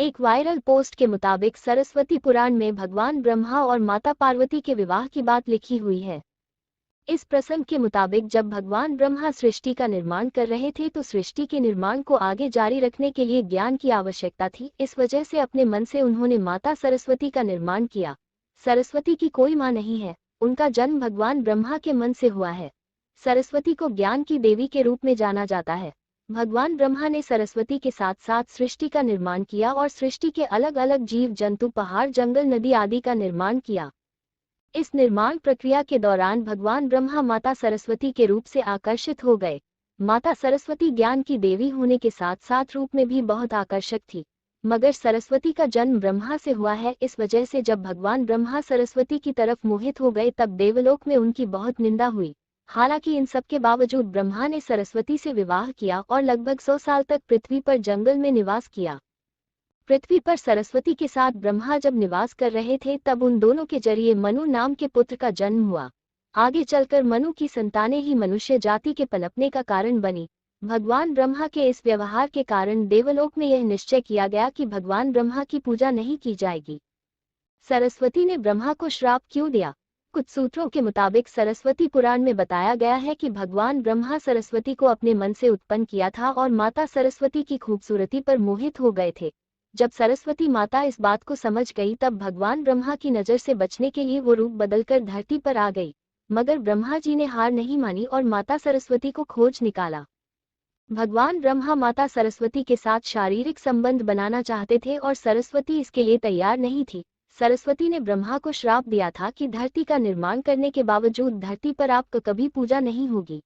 एक viral post के मुताबिक सरस्वती पुराण में भगवान ब्रह्मा और माता पार्वती के विवाह की बात लिखी हुई है। इस प्रसंग के मुताबिक जब भगवान ब्रह्मा सृष्टि का निर्माण कर रहे थे तो सृष्टि के निर्माण को आगे जारी रखने के लिए ज्ञान की आवश्यकता थी। इस वजह से अपने मन से उन्होंने माता सरस्वती का निर्माण किया। सरस्वती की कोई माँ नहीं है, उनका जन्म भगवान ब्रह्मा के मन से हुआ है। सरस्वती को ज्ञान की देवी के रूप में जाना जाता है। भगवान ब्रह्मा ने सरस्वती के साथ साथ सृष्टि का निर्माण किया और सृष्टि के अलग अलग जीव जंतु, पहाड़, जंगल, नदी आदि का निर्माण किया। इस निर्माण प्रक्रिया के दौरान भगवान ब्रह्मा माता सरस्वती के रूप से आकर्षित हो गए। माता सरस्वती ज्ञान की देवी होने के साथ साथ रूप में भी बहुत आकर्षक थी। मगर सरस्वती का जन्म ब्रह्मा से हुआ है, इस वजह से जब भगवान ब्रह्मा सरस्वती की तरफ मोहित हो गए तब देवलोक में उनकी बहुत निंदा हुई। हालांकि इन सब के बावजूद ब्रह्मा ने सरस्वती से विवाह किया और लगभग 100 साल तक पृथ्वी पर जंगल में निवास किया। पृथ्वी पर सरस्वती के साथ ब्रह्मा जब निवास कर रहे थे तब उन दोनों के जरिए मनु नाम के पुत्र का जन्म हुआ। आगे चलकर मनु की संतानें ही मनुष्य जाति के पनपने का कारण बनी। भगवान ब्रह्मा के इस व्यवहार के कारण देवलोक में यह निश्चय किया गया कि भगवान ब्रह्मा की पूजा नहीं की जाएगी। सरस्वती ने ब्रह्मा को श्राप क्यों दिया? कुछ सूत्रों के मुताबिक सरस्वती पुराण में बताया गया है कि भगवान ब्रह्मा सरस्वती को अपने मन से उत्पन्न किया था और माता सरस्वती की खूबसूरती पर मोहित हो गए थे। जब सरस्वती माता इस बात को समझ गई तब भगवान ब्रह्मा की नज़र से बचने के लिए वो रूप बदलकर धरती पर आ गई। मगर ब्रह्मा जी ने हार नहीं मानी और माता सरस्वती को खोज निकाला। भगवान ब्रह्मा माता सरस्वती के साथ शारीरिक संबंध बनाना चाहते थे और सरस्वती इसके लिए तैयार नहीं थी। सरस्वती ने ब्रह्मा को श्राप दिया था कि धरती का निर्माण करने के बावजूद धरती पर आपको कभी पूजा नहीं होगी।